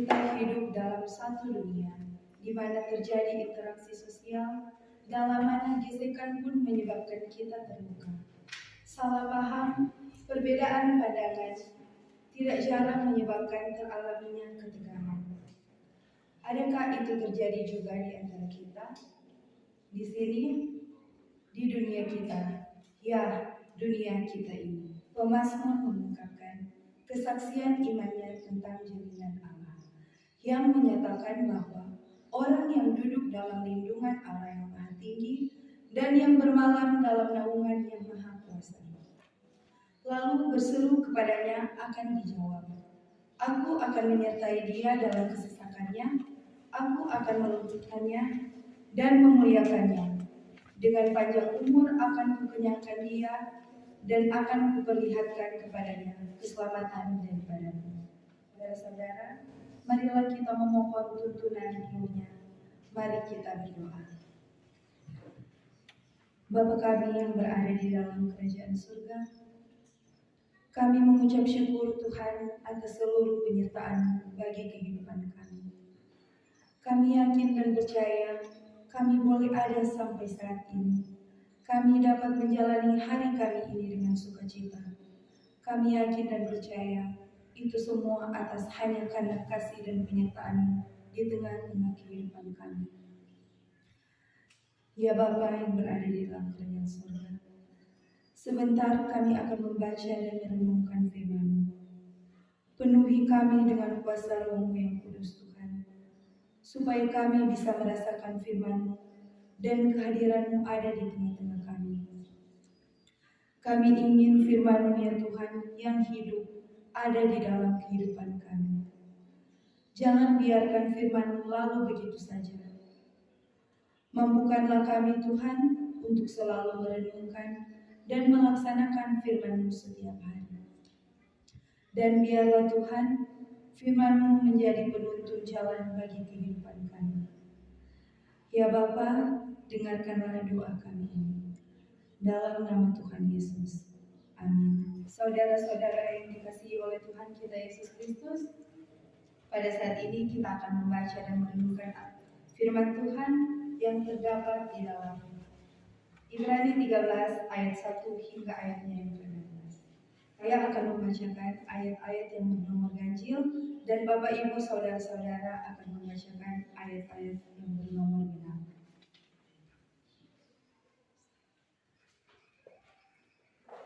Kita hidup dalam satu dunia di mana terjadi interaksi sosial, dalam mana gesekan pun menyebabkan kita terluka. Salah paham, perbedaan pandangan, tidak jarang menyebabkan teralaminya ketegangan. Adakah itu terjadi juga di antara kita? Di sini, di dunia kita, ya dunia kita ini. Pemazmur mengungkapkan kesaksian imannya tentang jaminan Allah, yang menyatakan bahwa orang yang duduk dalam lindungan Allah yang Maha Tinggi dan yang bermalam dalam naungan yang Maha Kuasa, lalu berseru kepadanya akan dijawab. Aku akan menyertai dia dalam kesesakannya, aku akan meluputkannya dan memuliakannya. Dengan panjang umur akan kukenyangkan dia dan akan kuperlihatkan kepadanya keselamatan daripadamu. Saudara-saudara, marilah kita memohon tuntunan rohnya. Mari kita berdoa. Bapa kami yang berada di dalam kerajaan surga, kami mengucap syukur Tuhan atas seluruh penyertaan bagi kehidupan kami. Kami yakin dan percaya kami boleh ada sampai saat ini. Kami dapat menjalani hari kami ini dengan sukacita. Kami yakin dan percaya itu semua atas hanya karena kasih dan penyertaan di tengah-tengah kehidupan kami. Ya Bapa yang berada di dalam kerajaan surga, sebentar kami akan membaca dan merenungkan firman-Mu. Penuhi kami dengan kuasa Roh-Mu yang kudus Tuhan, supaya kami bisa merasakan firman-Mu dan kehadiran-Mu ada di tengah-tengah kami. Kami ingin firman-Mu ya Tuhan yang hidup ada di dalam kehidupan kami. Jangan biarkan firman-Mu lalu begitu saja. Mampukanlah kami Tuhan untuk selalu merenungkan dan melaksanakan firman-Mu setiap hari. Dan biarlah Tuhan firman-Mu menjadi penuntun jalan bagi kehidupan kami. Ya Bapa, dengarkanlah doa kami ini. Dalam nama Tuhan Yesus. Amin. Saudara-saudara yang dikasihi oleh Tuhan kita Yesus Kristus, pada saat ini kita akan membaca dan merenungkan firman Tuhan yang terdapat di dalam Ibrani 13 ayat 1 hingga ayatnya yang ke-16. Saya akan membacakan ayat-ayat yang bernomor ganjil dan Bapak Ibu saudara-saudara akan membacakan ayat-ayat yang bernomor genap.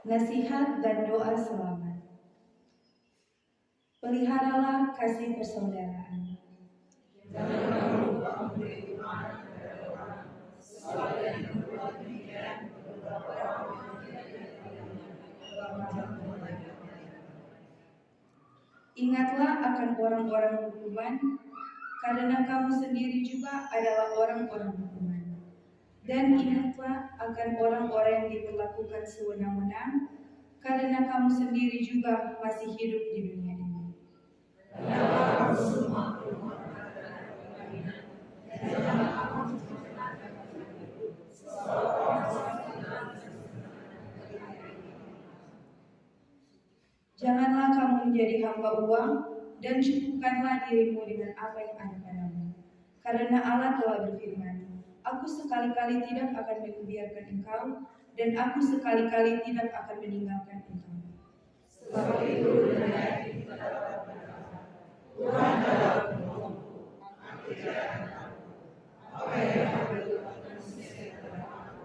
Nasihat dan doa selamat. Peliharalah kasih persaudaraan. Janganlah lupa memberi Tuhan kepada orang, sebab yang berbuat demikian beberapa orang yang Ingatlah akan orang-orang hukuman, karena kamu sendiri juga adalah orang-orang hukuman. Dan ingatlah akan orang-orang yang diperlakukan sewenang-wenang, karena kamu sendiri juga masih hidup di dunia ini. Janganlah kamu menjadi hamba uang, dan cukupkanlah dirimu dengan apa yang ada padamu. Karena Allah telah berfirman, Aku sekali-kali tidak akan membiarkan engkau, dan aku sekali-kali tidak akan meninggalkan engkau. Sebab itu dengan yakin kita dapat berkata, Tuhan adalah penolongku, aku tidak akan takut. Apa yang akan dilakukan manusia kepada aku?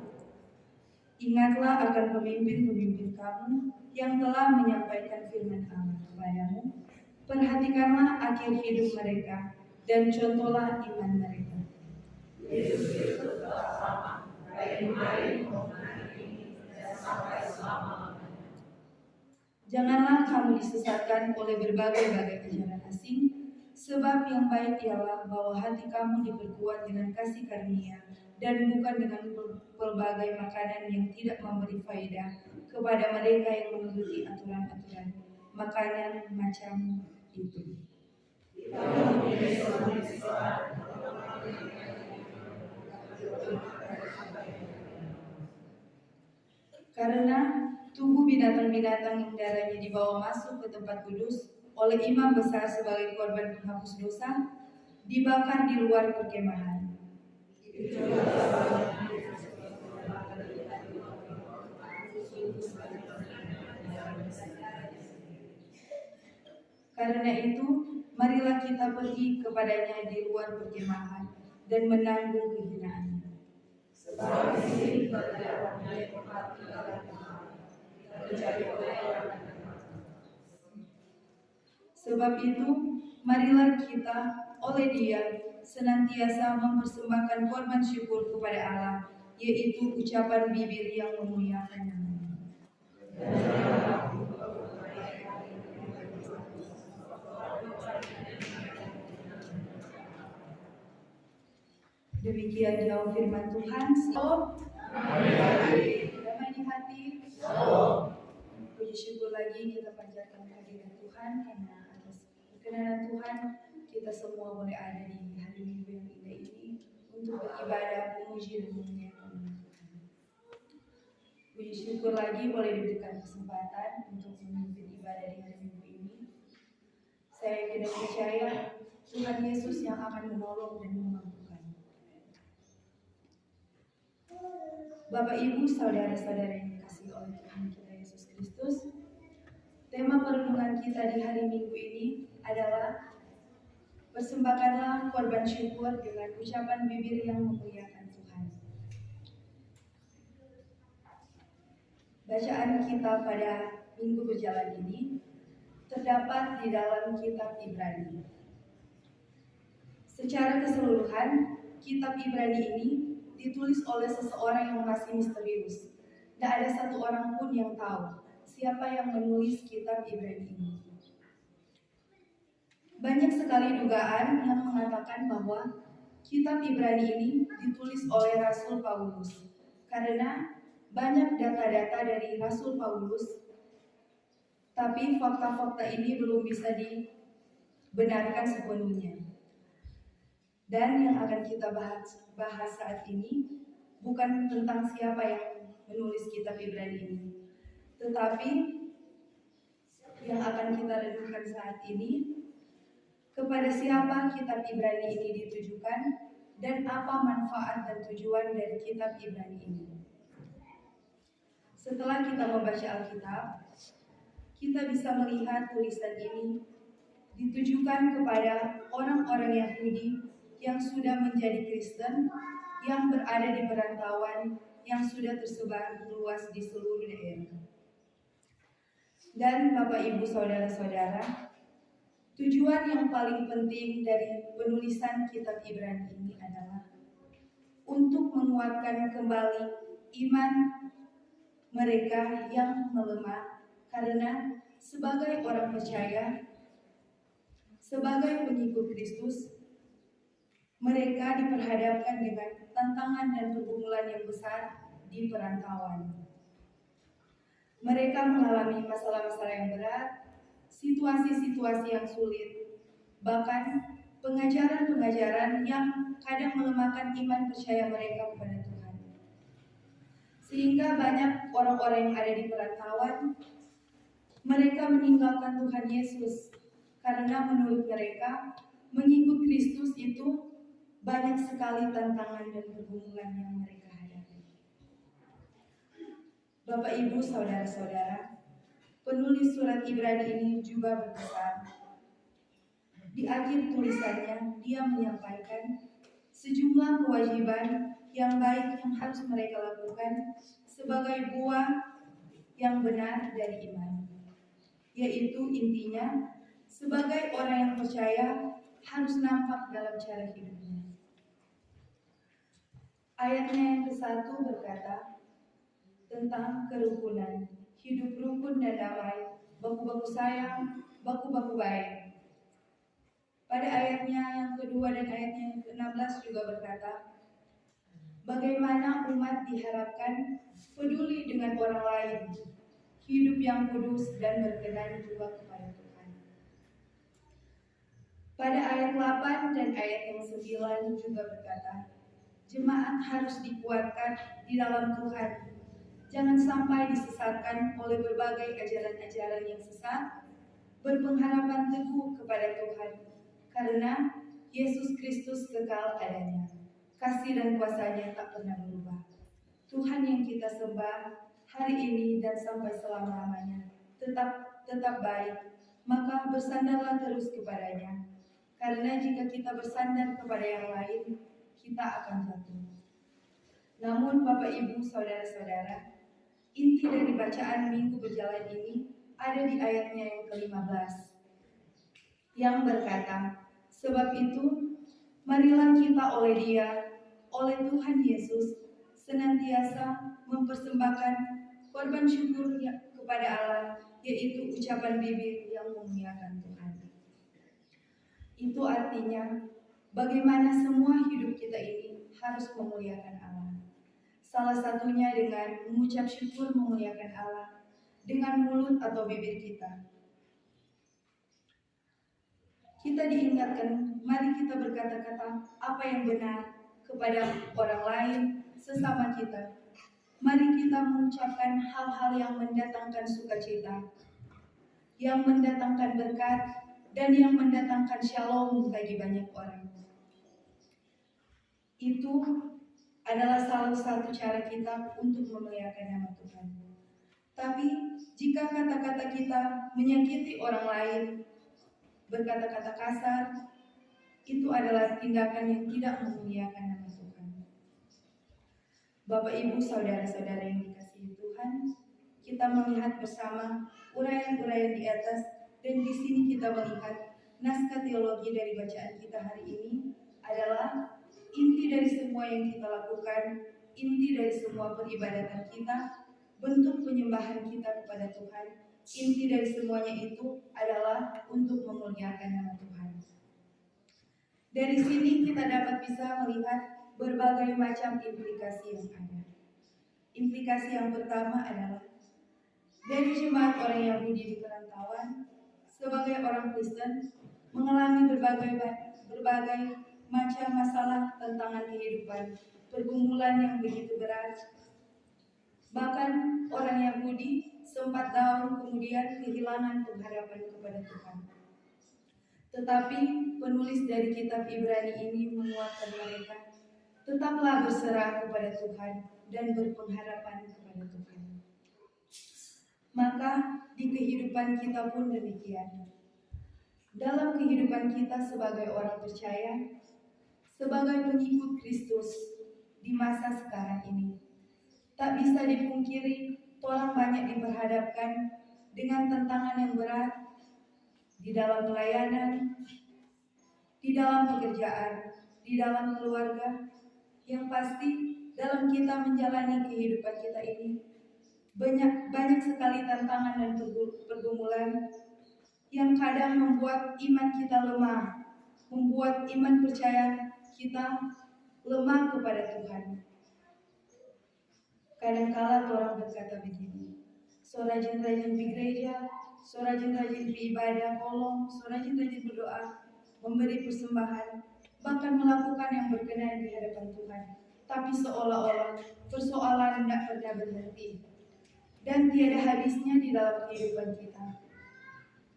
Ingatlah akan pemimpin-pemimpin kamu yang telah menyampaikan firman Allah kepadamu. Perhatikanlah akhir hidup mereka dan contohlah iman mereka. Yesus Kristus telah sama, baik kemarin maupun hari ini, dan sampai selama-lamanya. Janganlah kamu disesatkan oleh berbagai-bagai ajaran asing, sebab yang baik ialah bahwa hati kamu diperkuat dengan kasih karunia dan bukan dengan pelbagai makanan yang tidak memberi faedah kepada mereka yang menuruti aturan-aturan makanan macam itu. Karena tubuh binatang-binatang yang darahnya dibawa masuk ke tempat kudus oleh imam besar sebagai korban penghapus dosa dibakar di luar perkemahan. Karena itu, marilah kita pergi kepadanya di luar perkemahan dan menanggung kehinaannya. Sebab ini adalah tempat tinggal kita menjadi orang. Sebab itu, marilah kita oleh Dia senantiasa mempersembahkan korban syukur kepada Allah, yaitu ucapan bibir yang memuliakan nama-Nya. Demikian jauh firman Tuhan. Damai di hati. Puji syukur lagi kita panjatkan kehadiran Tuhan, karena atas perkenanan Tuhan kita semua boleh ada di hari Minggu yang indah ini untuk beribadah, memuji dan memuliakan Tuhan. Puji syukur lagi boleh diberikan kesempatan untuk memimpin ibadah di hari Minggu ini. Saya tidak percaya Tuhan Yesus yang akan menolong dan memampukan. Bapak, Ibu, saudara-saudara yang dikasihi oleh Tuhan kita Yesus Kristus, tema perenungan kita di hari Minggu ini adalah persembahkanlah korban syukur dengan ucapan bibir yang memuliakan Tuhan. Bacaan kita pada minggu berjalan ini terdapat di dalam kitab Ibrani. Secara keseluruhan, kitab Ibrani ini ditulis oleh seseorang yang masih misterius. Tidak ada satu orang pun yang tahu siapa yang menulis kitab Ibrani ini. Banyak sekali dugaan yang mengatakan bahwa kitab Ibrani ini ditulis oleh Rasul Paulus, karena banyak data-data dari Rasul Paulus, tapi fakta-fakta ini belum bisa dibenarkan sepenuhnya. Dan yang akan kita bahas saat ini bukan tentang siapa yang menulis kitab Ibrani ini, tetapi yang akan kita renungkan saat ini, kepada siapa kitab Ibrani ini ditujukan dan apa manfaat dan tujuan dari kitab Ibrani ini. Setelah kita membaca Alkitab, kita bisa melihat tulisan ini ditujukan kepada orang-orang Yahudi yang sudah menjadi Kristen, yang berada di perantauan, yang sudah tersebar luas di seluruh daerah. Dan Bapak, Ibu, saudara-saudara, tujuan yang paling penting dari penulisan kitab Ibrani ini adalah untuk menguatkan kembali iman mereka yang melemah, karena sebagai orang percaya, sebagai pengikut Kristus, mereka diperhadapkan dengan tantangan dan pergumulan yang besar di perantauan. Mereka mengalami masalah-masalah yang berat, situasi-situasi yang sulit, bahkan pengajaran-pengajaran yang kadang melemahkan iman percaya mereka kepada Tuhan. Sehingga banyak orang-orang yang ada di perantauan, mereka meninggalkan Tuhan Yesus, karena menurut mereka mengikut Kristus itu banyak sekali tantangan dan pergumulan yang mereka hadapi. Bapak, Ibu, saudara-saudara, penulis surat Ibrani ini juga berpesan. Di akhir tulisannya, dia menyampaikan sejumlah kewajiban yang baik yang harus mereka lakukan sebagai buah yang benar dari iman. Yaitu intinya, sebagai orang yang percaya harus nampak dalam cara hidupnya. Ayatnya yang ke-1 berkata tentang kerukunan, hidup rukun dan damai, baku-baku sayang, baku-baku baik. Pada ayatnya yang kedua dan ayatnya yang ke-16 juga berkata, bagaimana umat diharapkan peduli dengan orang lain, hidup yang kudus dan berkenan juga kepada Tuhan. Pada ayat 8 dan ayat yang 9 juga berkata, jemaat harus dikuatkan di dalam Tuhan. Jangan sampai disesatkan oleh berbagai ajaran-ajaran yang sesat, berpengharapan teguh kepada Tuhan, karena Yesus Kristus kekal adanya. Kasih dan kuasa-Nya tak pernah berubah. Tuhan yang kita sembah hari ini dan sampai selama-lamanya tetap baik, maka bersandarlah terus kepadanya. Karena jika kita bersandar kepada yang lain, kita akan jatuh. Namun Bapak Ibu Saudara-saudara, inti dari bacaan minggu berjalan ini ada di ayatnya yang ke-15 yang berkata, sebab itu marilah kita oleh Dia, oleh Tuhan Yesus, senantiasa mempersembahkan korban syukur kepada Allah, yaitu ucapan bibir yang memuliakan Tuhan. Itu artinya bagaimana semua hidup kita ini harus memuliakan Allah. Salah satunya dengan mengucap syukur memuliakan Allah dengan mulut atau bibir kita. Kita diingatkan, mari kita berkata-kata apa yang benar kepada orang lain, sesama kita. Mari kita mengucapkan hal-hal yang mendatangkan sukacita, yang mendatangkan berkat, dan yang mendatangkan shalom bagi banyak orang. Itu adalah salah satu cara kita untuk memuliakan nama Tuhan. Tapi jika kata-kata kita menyakiti orang lain, berkata-kata kasar, itu adalah tindakan yang tidak memuliakan nama Tuhan. Bapak Ibu Saudara-saudara yang dikasihi Tuhan, kita melihat bersama uraian-uraian di atas, dan di sini kita melihat naskah teologi dari bacaan kita hari ini adalah inti dari semua yang kita lakukan, inti dari semua peribadatan kita, bentuk penyembahan kita kepada Tuhan, inti dari semuanya itu adalah untuk memuliakan nama Tuhan. Dari sini kita dapat bisa melihat berbagai macam implikasi yang ada. Implikasi yang pertama adalah dari jemaat orang Yahudi di perantauan, sebagai orang Kristen mengalami berbagai macam masalah tantangan kehidupan, pergumulan yang begitu berat. Bahkan orang Yahudi sempat down, kemudian kehilangan pengharapan kepada Tuhan. Tetapi penulis dari kitab Ibrani ini menguatkan mereka, tetaplah berserah kepada Tuhan dan berpengharapan kepada Tuhan. Maka di kehidupan kita pun demikian. Dalam kehidupan kita sebagai orang percaya, sebagai pengikut Kristus di masa sekarang ini, tak bisa dipungkiri orang banyak diperhadapkan dengan tantangan yang berat di dalam pelayanan, di dalam pekerjaan, di dalam keluarga. Yang pasti dalam kita menjalani kehidupan kita ini banyak sekali tantangan dan pergumulan yang kadang membuat iman kita lemah, membuat iman percaya kita lemah kepada Tuhan. Kadangkala orang berkata begini, so rajin-rajin di gereja, so rajin-rajin beribadah, so rajin-rajin berdoa, memberi persembahan, bahkan melakukan yang berkenan di hadapan Tuhan. Tapi seolah-olah persoalan tidak pernah berhenti dan tiada habisnya di dalam kehidupan kita.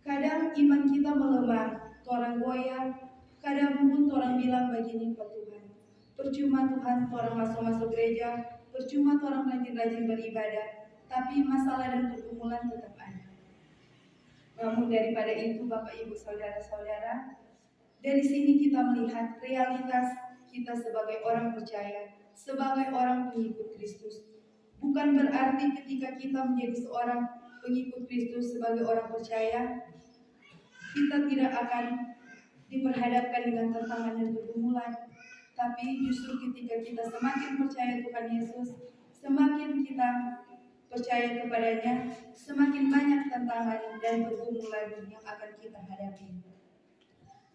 Kadang iman kita melemah, orang goyah, kadang pun orang bilang begini ke Tuhan, percuma Tuhan orang masuk gereja, percuma orang rajin-rajin beribadah, tapi masalah dan pergumulan tetap ada. Namun daripada itu Bapak Ibu Saudara-saudara, dari sini kita melihat realitas kita sebagai orang percaya, sebagai orang pengikut Kristus. Bukan berarti ketika kita menjadi seorang pengikut Kristus sebagai orang percaya, kita tidak akan diperhadapkan dengan tantangan dan pergumulan. Tapi justru ketika kita semakin percaya Tuhan Yesus, semakin kita percaya kepadanya, semakin banyak tantangan dan pergumulan yang akan kita hadapi.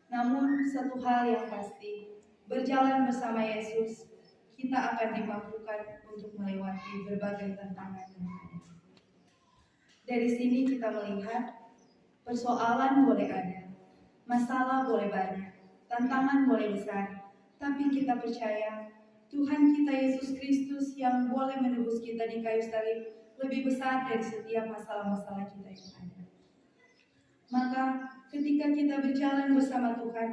Namun satu hal yang pasti, berjalan bersama Yesus, kita akan dimampukan untuk melewati berbagai tantangan yang ada. Dari sini kita melihat persoalan boleh ada, masalah boleh banyak, tantangan boleh besar, tapi kita percaya Tuhan kita Yesus Kristus yang boleh menebus kita di kayu salib lebih besar dari setiap masalah-masalah kita yang ada. Maka ketika kita berjalan bersama Tuhan,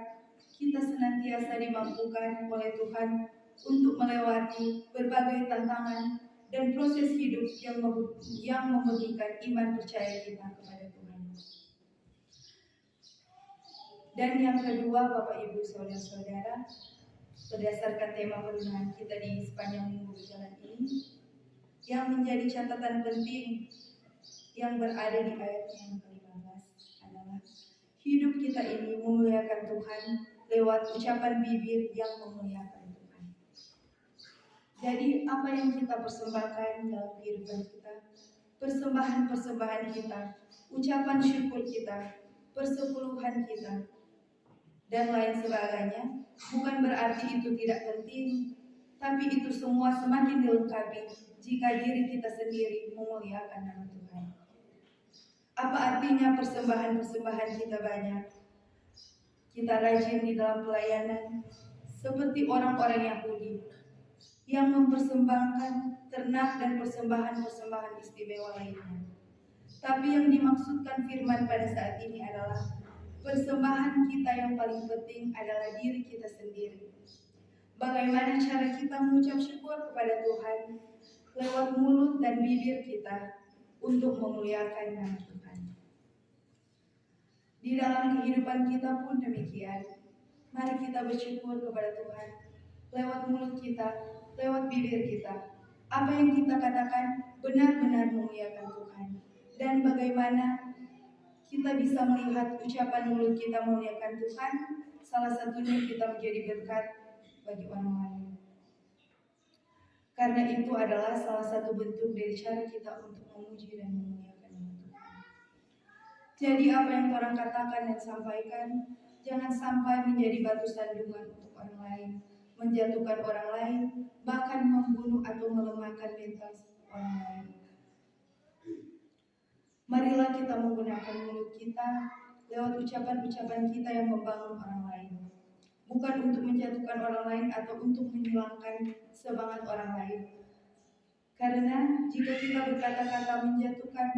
kita senantiasa dimampukan oleh Tuhan untuk melewati berbagai tantangan dan proses hidup yang memurnikan iman percaya kita kepada Tuhan. Dan yang kedua, Bapak Ibu Saudara-saudara, berdasarkan tema perenungan kita di sepanjang minggu berjalan ini, yang menjadi catatan penting yang berada di ayatnya yang ke-15 adalah hidup kita ini memuliakan Tuhan lewat ucapan bibir yang memuliakan Tuhan. Jadi apa yang kita persembahkan dalam kehidupan kita, persembahan-persembahan kita, ucapan syukur kita, persepuluhan kita, dan lain sebagainya, bukan berarti itu tidak penting, tapi itu semua semakin dilengkapi jika diri kita sendiri memuliakan nama Tuhan. Apa artinya persembahan-persembahan kita banyak? Kita rajin di dalam pelayanan, seperti orang-orang Yahudi yang mempersembahkan ternak dan persembahan-persembahan istimewa lainnya. Tapi yang dimaksudkan firman pada saat ini adalah persembahan kita yang paling penting adalah diri kita sendiri. Bagaimana cara kita mengucap syukur kepada Tuhan lewat mulut dan bibir kita untuk memuliakan nama Tuhan. Di dalam kehidupan kita pun demikian. Mari kita bersyukur kepada Tuhan lewat mulut kita, lewat bibir kita. Apa yang kita katakan benar-benar memuliakan Tuhan. Dan bagaimana kita bisa melihat ucapan mulut kita memuliakan Tuhan, salah satunya kita menjadi berkat bagi orang lain. Karena itu adalah salah satu bentuk dari cara kita untuk memuji dan memuliakan nama Tuhan. Jadi apa yang orang katakan dan sampaikan, jangan sampai menjadi batu sandungan untuk orang lain, menjatuhkan orang lain, bahkan membunuh atau melemahkan mental orang lain. Marilah kita menggunakan mulut kita lewat ucapan-ucapan kita yang membangun orang lain. Bukan untuk menjatuhkan orang lain atau untuk menghilangkan semangat orang lain. Karena jika kita berkata-kata menjatuhkan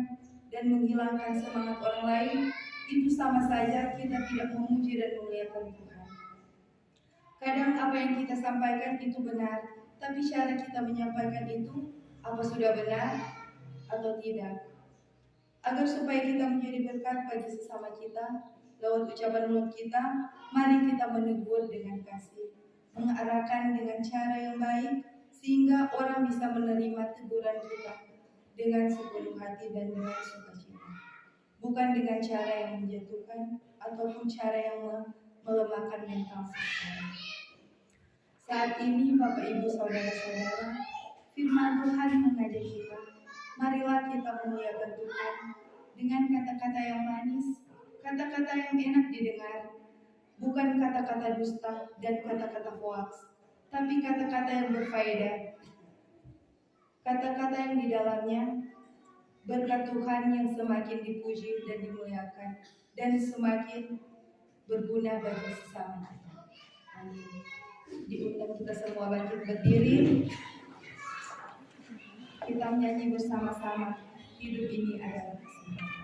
dan menghilangkan semangat orang lain, itu sama saja kita tidak memuji dan memuliakan Tuhan. Kadang apa yang kita sampaikan itu benar, tapi cara kita menyampaikan itu apa sudah benar atau tidak. Agar supaya kita menjadi berkat bagi sesama kita, lewat ucapan mulut kita, mari kita menegur dengan kasih, mengarahkan dengan cara yang baik, sehingga orang bisa menerima teguran kita dengan sepenuh hati dan dengan sukacita. Bukan dengan cara yang menjatuhkan, ataupun cara yang melemahkan mental seseorang. Saat ini Bapak Ibu Saudara-saudara, firman Tuhan mengajak kita, marilah kita memuliakan Tuhan dengan kata-kata yang manis, kata-kata yang enak didengar, bukan kata-kata dusta dan kata-kata hoaks, tapi kata-kata yang berfaedah. Kata-kata yang di dalamnya berkat Tuhan yang semakin dipuji dan dimuliakan dan semakin berguna bagi sesama kita. Amin. Diundang kita semua bangkit berdiri. Kita menyanyi bersama-sama, hidup ini adalah kesempatan.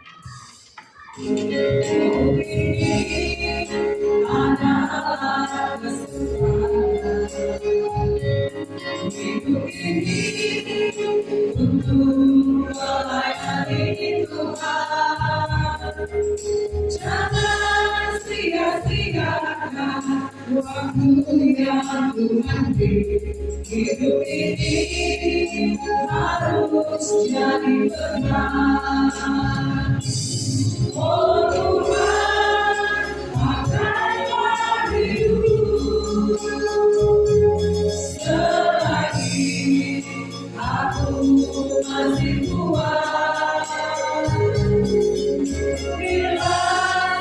Hidup ini adalah kesempatan. Hidup ini untuk melayani Tuhan. Jangan sia-siakan waktu yang Tuhan beri. Hidup ini harus jadi berkat. Oh Tuhan, pakailah hidup selagi aku masih kuat. Bila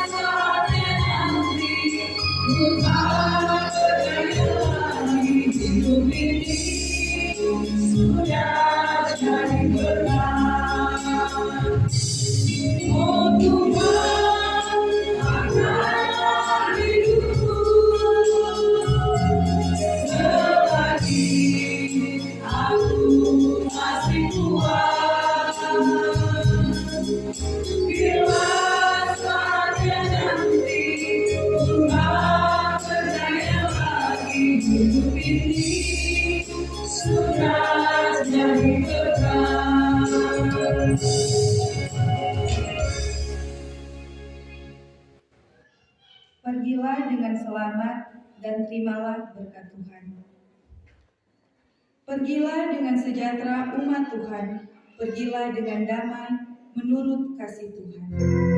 saatnya nanti ku tak berdaya lagi, hidup ini sudah jadi berkat. dengan selamat dan terimalah berkat Tuhan. Pergilah dengan sejahtera umat Tuhan, pergilah dengan damai menurut kasih Tuhan.